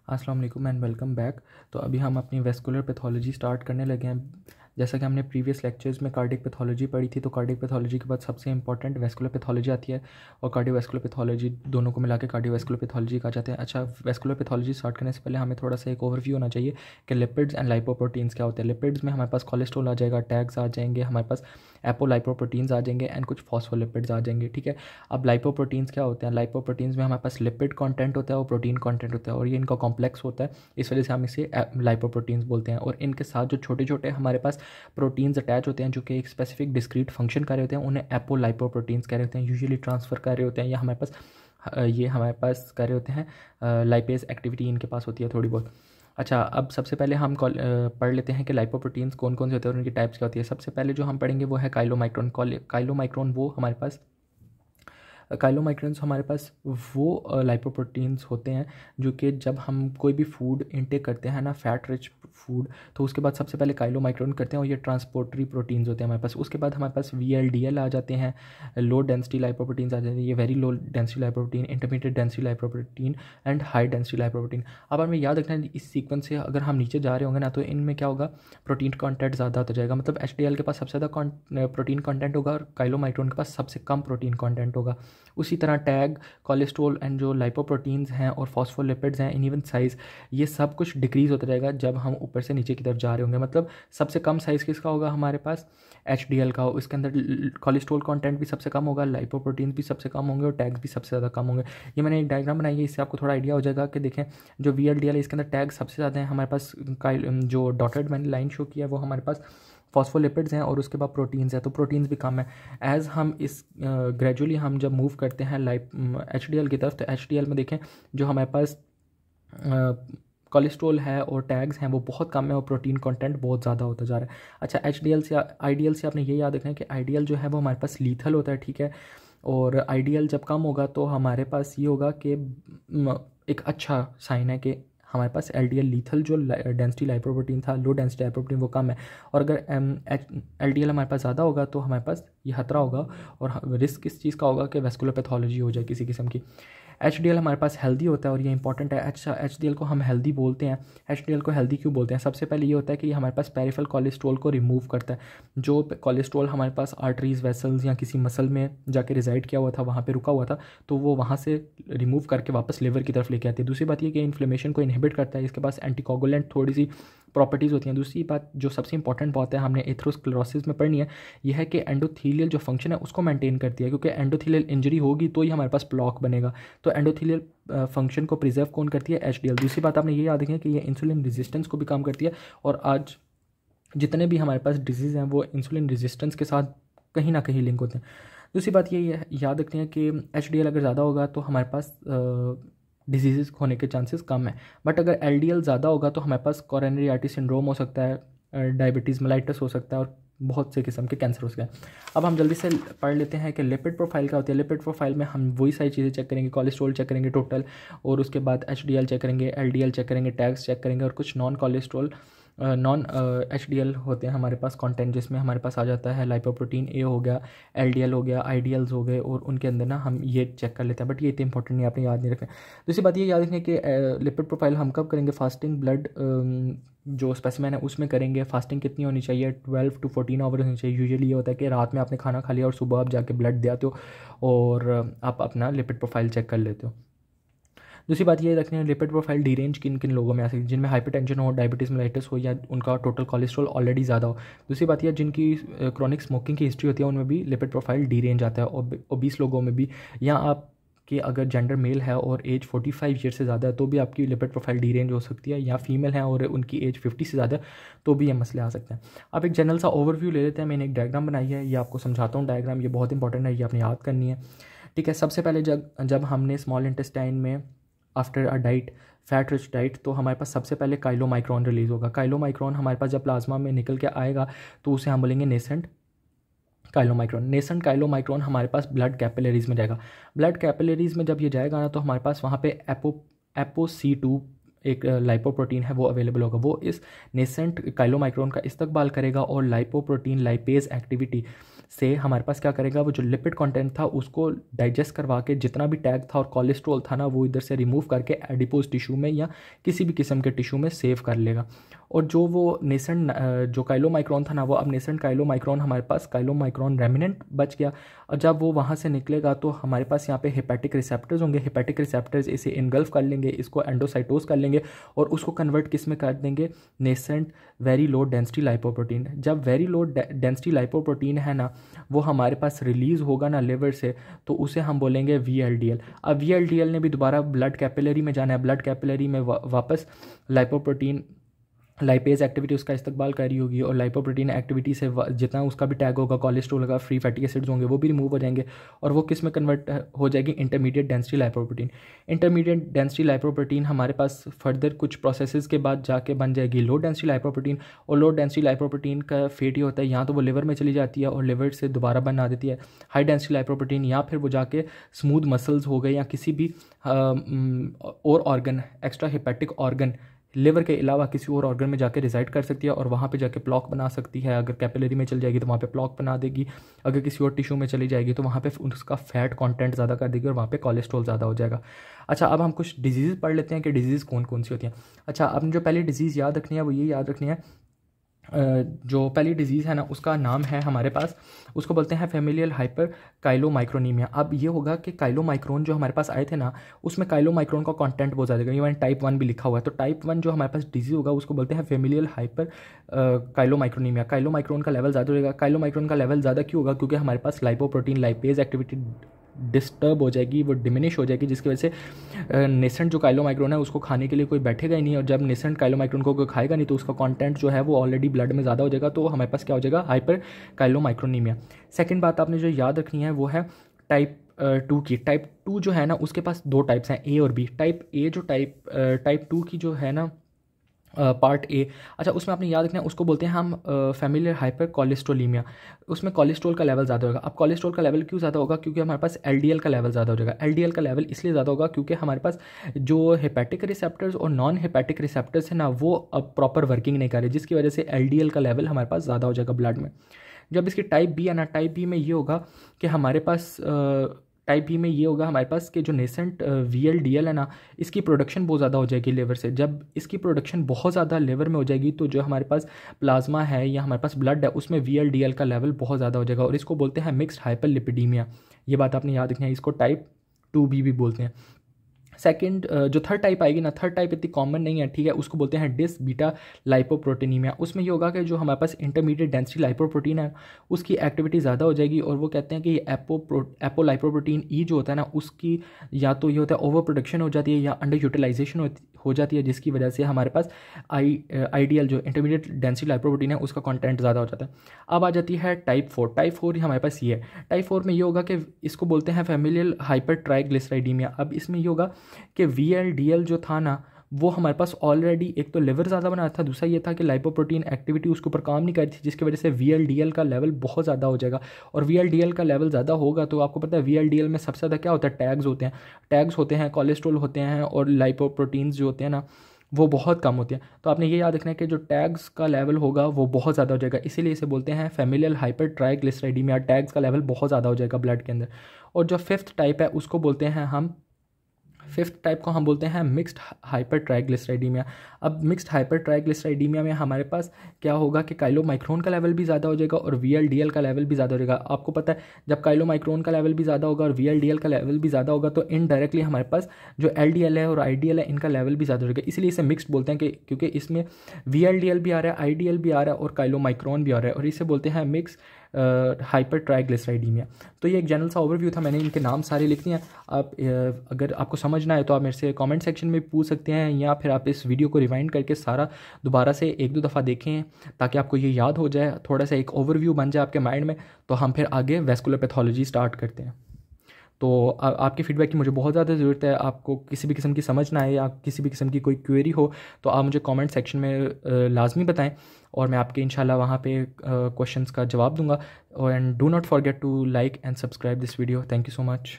अस्सलाम वालेकुम and welcome back. तो अभी हम अपनी वेस्कुलर पैथोलॉजी स्टार्ट करने लगे हैं। जैसा कि हमने प्रीवियस लेक्चर्स में कार्डियक पैथोलॉजी पढ़ी थी, तो कार्डियक पैथोलॉजी के बाद सबसे इंपॉर्टेंट वेस्कुलर पैथोलॉजी आती है और कार्डियोवैस्कुलर पैथोलॉजी, दोनों को मिला के कार्डियोवैस्कुलर पैथोलॉजी कहा जाता है। अच्छा, वेस्कुलर पैथोलॉजी स्टार्ट करने से पहले हमें थोड़ा सा एक ओवरव्यू होना चाहिए कि लिपिड्स एंड लाइपोप्रोटीन्स क्या होते हैं। लिपिड्स में हमारे पास कोलेस्ट्रॉल आ जाएगा, टैग्स आ जाएंगे, हमारे पास एपोलाइपोप्रोटीन्स आ जाएंगे एंड कुछ फॉस्फोलिपिड्स आ जाएंगे। ठीक है, अब लाइपोप्रोटीन्स क्या होते हैं? लाइपोप्रोटीन्स में हमारे पास लिपिड कंटेंट होता है और प्रोटीन कंटेंट होता है और ये इनका कॉम्प्लेक्स होता है, इस वजह से हम इसे लाइपोप्रोटीन्स बोलते हैं। और इनके साथ जो छोटे छोटे हमारे पास प्रोटीन्स अटैच होते हैं जो कि एक स्पेसिफिक डिस्क्रीट फंक्शन कर रहे होते हैं, उन्हें एपोलाइपोप्रोटीन्स कह रहे होते हैं। यूजुअली ट्रांसफ़र कर रहे होते हैं या हमारे पास कर रहे होते हैं, लाइपेज एक्टिविटी इनके पास होती है थोड़ी बहुत। अच्छा, अब सबसे पहले हम पढ़ लेते हैं कि लाइपोप्रोटीन्स कौन कौन से होते हैं और उनकी टाइप्स क्या होती है। सबसे पहले जो हम पढ़ेंगे वो है काइलोमाइक्रोन। काइलोमाइक्रोन वो हमारे पास काइलोमाइक्रोन्स हमारे पास वो लाइपोप्रोटीन्स होते हैं जो कि जब हम कोई भी फूड इनटेक करते हैं ना, फैट रिच फूड, तो उसके बाद सबसे पहले काइलोमाइक्रोन करते हैं और ये ट्रांसपोर्टरी प्रोटीन्स होते हैं हमारे पास। उसके बाद हमारे पास VLDL आ जाते हैं, लो डेंसिटी लाइपोप्रोटीन्स आ जाते हैं। ये very low density lipoprotein, intermediate density lipoprotein and high density lipoprotein. अब हमें याद रखना है इस सीक्वेंस से अगर हम नीचे जा रहे होंगे ना, तो इनमें क्या होगा, प्रोटीन कॉन्टेंट ज़्यादा होता जाएगा। मतलब HDL के पास सबसे ज़्यादा प्रोटीन कॉन्टेंट होगा और काइलोमाइक्रोन के पास सबसे कम प्रोटीन कॉन्टेंट होगा। उसी तरह टैग, कोलेस्ट्रॉल एंड जो लाइपोप्रोटीन्स हैं और फॉस्फोलिपिड्स हैं, इन इवन साइज़, ये सब कुछ डिक्रीज़ होता जाएगा जब हम ऊपर से नीचे की तरफ जा रहे होंगे। मतलब सबसे कम साइज़ किसका होगा हमारे पास? HDL का। इसके अंदर कोलेस्ट्रॉल कंटेंट भी सबसे कम होगा, लाइपोप्रोटीन भी सबसे कम होंगे और टैग्स भी सबसे ज़्यादा कम होंगे। ये मैंने एक डायग्राम बनाई है, इससे आपको थोड़ा आइडिया हो जाएगा कि देखें जो VLDL है इसके अंदर टैग सबसे ज़्यादा है हमारे पास। जो डॉटेड मैंने लाइन शो किया है वो हमारे पास फॉस्फोलिपिड्स हैं और उसके बाद प्रोटीन्स हैं, तो प्रोटीन्स भी कम है। एज़ हम इस ग्रेजुअली हम जब मूव करते हैं HDL की तरफ, तो HDL में देखें जो हमारे पास कोलेस्ट्रॉल है और टैग्स हैं वो बहुत कम है और प्रोटीन कंटेंट बहुत ज़्यादा होता जा रहा है। अच्छा, HDL से IDL से आपने ये याद रखना है कि IDL जो है वो हमारे पास लीथल होता है, ठीक है। और IDL जब कम होगा तो हमारे पास ये होगा कि एक अच्छा साइन है कि हमारे पास LDL लीथल जो डेंसिटी लाइपोप्रोटीन था, लो डेंसिटी लाइपोप्रोटीन, वो कम है। और अगर LDL हमारे पास ज़्यादा होगा तो हमारे पास ये खतरा होगा और रिस्क किस चीज़ का होगा कि वेस्कुलर पैथोलॉजी हो जाए किसी किस्म की। HDL हमारे पास हेल्दी होता है और ये इंपॉर्टेंट है। अच्छा, HDL को हम हेल्दी बोलते हैं। HDL को हेल्दी क्यों बोलते हैं? सबसे पहले ये होता है कि ये हमारे पास पेरिफेरल कोलेस्ट्रॉल को रिमूव करता है। जो कोलेस्ट्रॉल हमारे पास आर्टरीज, वेसल्स या किसी मसल में जाके रिजाइड किया हुआ था, वहाँ पे रुका हुआ था, तो वो वहाँ से रिमूव करके वापस लिवर की तरफ लेके आती है। दूसरी बात ये कि इन्फ्लेमेशन को इनहिबिट करता है, इसके पास एंटीकोगुलेंट थोड़ी सी प्रॉपर्टीज़ होती हैं। दूसरी बात जो सबसे इंपॉर्टेंट बात है, हमने एथेरोस्क्लेरोसिस में पढ़नी है, यह है कि एंडोथीलियल जो फंक्शन है उसको मेंटेन करती है, क्योंकि एंडोथीलियल इंजरी होगी तो ही हमारे पास प्लॉक बनेगा। तो एंडोथीलियल फंक्शन को प्रिजर्व कौन करती है? HDL। दूसरी बात आपने ये याद रखी है कि ये इंसुलिन रेजिस्टेंस को भी कम करती है और आज जितने भी हमारे पास डिजीज़ हैं वो इंसुलिन रेजिस्टेंस के साथ कहीं ना कहीं लिंक होते हैं। दूसरी बात ये याद रखनी है कि HDL अगर ज़्यादा होगा तो हमारे पास डिजीज़ होने के चांसेस कम है, बट अगर LDL ज़्यादा होगा तो हमारे पास कोरोनरी आर्टरी सिंड्रोम हो सकता है, डायबिटीज़ मेलाइटस हो सकता है और बहुत से किस्म के कैंसर हो सकते हैं। अब हम जल्दी से पढ़ लेते हैं कि लिपिड प्रोफाइल क्या होती है। लिपिड प्रोफाइल में हम वही सारी चीज़ें चेक करेंगे, कोलेस्ट्रॉल चेक करेंगे टोटल, और उसके बाद HDL चेक करेंगे, LDL चेक करेंगे, टैग्स चेक करेंगे और कुछ नॉन HDL होते हैं हमारे पास कंटेंट, जिसमें हमारे पास आ जाता है लाइपोप्रोटीन A हो गया, LDL हो गया, IDLs हो गए, और उनके अंदर ना हम ये चेक कर लेते हैं, बट ये इतने इंपॉर्टेंट नहीं, आपने याद नहीं रखना। दूसरी बात ये याद रखें कि लिपिड प्रोफाइल हम कब करेंगे? फास्टिंग ब्लड जो स्पेसिमेन है उसमें करेंगे। फास्टिंग कितनी होनी चाहिए? 12 to 14 आवर होनी चाहिए। यूजुअली ये होता है कि रात में आपने खाना खा लिया और सुबह आप जाके ब्लड दे आते हो और आप अपना लिपिड प्रोफाइल चेक कर लेते हो। दूसरी बात ये रखनी है, लिपिड प्रोफाइल डीरेंज किन किन लोगों में आ सकती है? जिनमें हाइपरटेंशन हो, डायबिटीज़ मेलाइटिस हो, या उनका टोटल कोलेस्ट्रॉल ऑलरेडी ज़्यादा हो। दूसरी बात यह, जिनकी क्रॉनिक स्मोकिंग की हिस्ट्री होती है उनमें भी लिपिड प्रोफाइल डीरेंज आता है। ओबीस लोगों में भी, या आप कि अगर जेंडर मेल है और एज 45 ईयर से ज़्यादा है तो भी आपकी लिपिड प्रोफाइल डीरेंज हो सकती है, या फीमेल है और उनकी एज 50 से ज़्यादा है तो भी ये मसले आ सकते हैं। अब एक जनरल सा ओवरव्यू ले लेते हैं। मैंने एक डायग्राम बनाई है, ये आपको समझाता हूँ। डायग्राम ये बहुत इंपॉर्टेंट है, ये आपने याद करनी है, ठीक है। सबसे पहले जब हमने स्मॉल इंटेस्टाइन में after a diet, fat rich diet, तो हमारे पास सबसे पहले काइलोमाइक्रोन रिलीज़ होगा। काइलोमाइक्रोन हमारे पास जब प्लाज्मा में निकल के आएगा तो उसे हम बोलेंगे नेसेंट काइलोमाइक्रोन। नेसेंट काइलोमाइक्रोन हमारे पास ब्लड कैपिलरीज़ में जाएगा। ब्लड कैपिलरीज़ में जब ये जाएगा ना, तो हमारे पास वहाँ पे ApoC2 एक लाइपोप्रोटीन है वो अवेलेबल होगा। वो इस नेसेंट काइलोमाइक्रोन का इस्तकबाल करेगा और लाइपोप्रोटीन लाइपेज एक्टिविटी से हमारे पास क्या करेगा, वो जो लिपिड कंटेंट था उसको डाइजेस्ट करवा के जितना भी टैग था और कोलेस्ट्रॉल था ना वो इधर से रिमूव करके एडिपोज टिश्यू में या किसी भी किस्म के टिश्यू में सेव कर लेगा। और जो वो नेसेंट जो काइलोमाइक्रोन था ना वो अब नेसेंट काइलोमाइक्रोन हमारे पास काइलोमाइक्रोन रेमिनेंट बच गया। और जब वो वहाँ से निकलेगा तो हमारे पास यहाँ पे हेपेटिक रिसेप्टर्स होंगे, हेपेटिक रिसेप्टर्स इसे इनगल्फ कर लेंगे, इसको एंडोसाइटोज कर लेंगे और उसको कन्वर्ट किस में कर देंगे, nascent very low density lipoprotein. जब वेरी लो डेंसिटी लाइपोप्रोटीन है ना वो हमारे पास रिलीज़ होगा ना लिवर से, तो उसे हम बोलेंगे VLDL। अब VLDL ने भी दोबारा ब्लड कैपिलरी में जाना है, ब्लड कैपिलरी में वापस लाइपोप्रोटीन लाइपेज एक्टिविटी उसका इस्तेमाल कर रही होगी और लाइपोप्रोटीन एक्टिविटी से जितना उसका भी टैग होगा, कोलेस्ट्रॉल होगा, फ्री फैटी एसिड्स होंगे, वो भी रिमूव हो जाएंगे और वो किस में कन्वर्ट हो जाएगी, intermediate density lipoprotein. Intermediate density lipoprotein हमारे पास फर्दर कुछ प्रोसेसेस के बाद जाके बन जाएगी लो डेंसिटी लाइपोप्रोटीन। और लो डेंसिटी लाइपोप्रोटीन का फेट ही होता है, यहाँ तो वो लिवर में चली जाती है और लिवर से दोबारा बना देती है हाई डेंसिटी लाइपोप्रोटीन, या फिर वो जाके स्मूथ मसल्स हो गए या किसी भी और organ, extra hepatic organ liver के अलावा किसी और ऑर्गन में जाके रिजाइड कर सकती है और वहाँ पे जाके प्लॉक बना सकती है। अगर कैपिलरी में चल जाएगी तो वहाँ पे प्लॉक बना देगी, अगर किसी और टिश्यू में चली जाएगी तो वहाँ पे उसका फैट कंटेंट ज़्यादा कर देगी और वहाँ पे कोलेस्ट्रॉल ज़्यादा हो जाएगा। अच्छा, अब हम कुछ डिजीज़ पढ़ लेते हैं कि डिजीज़ कौन कौन सी होती हैं। अच्छा, आपने जो पहली डिजीज़ याद रखनी है वो ये याद रखनी है, जो पहली डिजीज़ है ना उसका नाम है हमारे पास, उसको बोलते हैं फेमिलियल हाइपर काइलोमाइक्रोनीमिया। अब ये होगा कि काइलोमाइक्रोन जो हमारे पास आए थे ना उसमें काइलोमाइक्रोन का कंटेंट बहुत ज़्यादा, इवन टाइप 1 भी लिखा हुआ है, तो टाइप 1 जो हमारे पास डिजीज़ होगा उसको बोलते हैं फेमिलियल हाइपर काइलोमाइक्रोनीमिया। काइलोमाइक्रोन का लेवल ज़्यादा होगा। काइलोमाइक्रोन का लेवल ज़्यादा क्यों होगा, क्योंकि हमारे पास लाइपोप्रोटीन लाइपेज एक्टिविटी डिस्टर्ब हो जाएगी, वो डिमिनिश हो जाएगी, जिसकी वजह से नेसेंट जो काइलोमाइक्रोन है उसको खाने के लिए कोई बैठेगा ही नहीं, और जब नेसेंट काइलोमाइक्रोन को कोई खाएगा नहीं तो उसका कंटेंट जो है वो ऑलरेडी ब्लड में ज़्यादा हो जाएगा, तो हमारे पास क्या हो जाएगा, हाइपर काइलोमाइक्रोनीमिया। सेकंड बात आपने जो याद रखनी है वो है टाइप 2 की। टाइप 2 जो है ना उसके पास दो टाइप्स हैं, ए और बी। टाइप ए जो टाइप 2 की जो है ना पार्ट ए, अच्छा उसमें आपने याद रखना है उसको बोलते हैं हम फेमिलियर हाइपर कोलेस्ट्रोलीमिया। उसमें कोलेस्ट्रॉल का लेवल ज़्यादा होगा। अब कोलेस्ट्रॉल का लेवल क्यों ज़्यादा होगा, क्योंकि हमारे पास LDL का लेवल ज़्यादा हो जाएगा। LDL का लेवल इसलिए ज़्यादा होगा क्योंकि हमारे पास जो हेपेटिक रिसेप्टर्स और नॉन हेपेटिक रिसेप्टर्स हैं ना वो अब प्रॉपर वर्किंग नहीं कर रहे, जिसकी वजह से LDL का लेवल हमारे पास ज़्यादा हो जाएगा ब्लड में। जब इसकी टाइप बी है ना, टाइप बी में ये होगा कि हमारे पास टाइप बी में ये होगा हमारे पास कि जो नेसेंट VLDL है ना इसकी प्रोडक्शन बहुत ज़्यादा हो जाएगी लिवर से। जब इसकी प्रोडक्शन बहुत ज़्यादा लिवर में हो जाएगी तो जो हमारे पास प्लाज्मा है या हमारे पास ब्लड है उसमें VLDL का लेवल बहुत ज़्यादा हो जाएगा और इसको बोलते हैं मिक्स्ड हाइपरलिपिडीमिया। ये बात आपने याद रखनी है, इसको टाइप 2B भी बोलते हैं। सेकंड जो थर्ड टाइप आएगी ना, थर्ड टाइप इतनी कॉमन नहीं है, ठीक है, उसको बोलते हैं डिस बीटा लाइपोप्रोटीनीमिया। उसमें ये होगा कि जो हमारे पास इंटरमीडिएट डेंसिटी लाइपोप्रोटीन है उसकी एक्टिविटी ज़्यादा हो जाएगी और वो कहते हैं कि एपोलाइपोप्रोटीन ई जो होता है ना उसकी या तो ये होता है ओवर प्रोडक्शन हो जाती है या अंडर यूटिलाइजेशन हो जाती है, जिसकी वजह से हमारे पास आइडियल जो इंटरमीडिएट डेंसिटी लाइपोप्रोटीन है उसका कंटेंट ज़्यादा हो जाता है। अब आ जाती है टाइप 4। टाइप 4 हमारे पास ये है। टाइप 4 में ये होगा कि इसको बोलते हैं फैमिलियल हाइपर ट्राइग्लिसराइडीमिया। अब इसमें ये होगा कि VLDL जो था ना वो हमारे पास ऑलरेडी एक तो लिवर ज़्यादा बना था, दूसरा ये था कि लाइपोप्रोटीन एक्टिविटी उसके ऊपर काम नहीं कर रही थी, जिसकी वजह से VLDL का लेवल बहुत ज़्यादा हो जाएगा। और VLDL का लेवल ज़्यादा होगा तो आपको पता है VLDL में सबसे ज़्यादा क्या होता है, टैग्स होते हैं। टैग्स होते हैं, कोलेस्ट्रॉल होते हैं और लाइपोप्रोटीन्स जो होते हैं ना वो बहुत कम होती हैं। तो आपने ये याद रखना है कि जो टैग्स का लेवल होगा वो बहुत ज़्यादा हो जाएगा, इसीलिए इसे बोलते हैं फेमिलियल हाइपर ट्राइग्लिसराइडीमिया। टैग्स का लेवल बहुत ज़्यादा हो जाएगा ब्लड के अंदर। और जो फिफ्थ टाइप है उसको बोलते हैं हम, फिफ्थ टाइप को हम बोलते हैं मिक्स्ड हाइपर ट्राइग्लिसराइडीमिया। अब मिक्स्ड हाइपर ट्राइग्लिसराइडीमिया में हमारे पास क्या होगा कि काइलोमाइक्रोन का लेवल भी ज़्यादा हो जाएगा और VLDL का लेवल भी ज़्यादा हो जाएगा। आपको पता है जब काइलोमाइक्रोन का लेवल भी ज़्यादा होगा और VLDL का लेवल भी ज़्यादा होगा तो इनडायरेक्टली हमारे पास जो LDL है और IDL है इनका लेवल भी ज़्यादा हो जाएगा, इसलिए इसे मिक्स्ड बोलते हैं कि क्योंकि इसमें VLDL भी आ रहा है, IDL भी आ रहा है और काइलोमाइक्रोन भी आ रहा है, और इसे बोलते हैं मिक्स हाइपर ट्राइग्लिसराइडीमिया। तो ये एक जनरल सा ओवरव्यू था, मैंने इनके नाम सारे लिख दिए हैं। आप अगर आपको समझना है तो आप मेरे से कमेंट सेक्शन में पूछ सकते हैं या फिर आप इस वीडियो को रिवाइंड करके सारा दोबारा से एक दो दफ़ा देखें ताकि आपको ये याद हो जाए, थोड़ा सा एक ओवरव्यू बन जाए आपके माइंड में। तो हम फिर आगे वेस्कुलर पैथोलॉजी स्टार्ट करते हैं। तो आपके फीडबैक की मुझे बहुत ज़्यादा ज़रूरत है। आपको किसी भी किस्म की समझ ना आए या किसी भी किस्म की कोई क्वेरी हो तो आप मुझे कमेंट सेक्शन में लाजमी बताएं और मैं आपके इंशाल्लाह वहाँ पे क्वेश्चंस का जवाब दूंगा। And do not forget to like and subscribe this video. Thank you so much.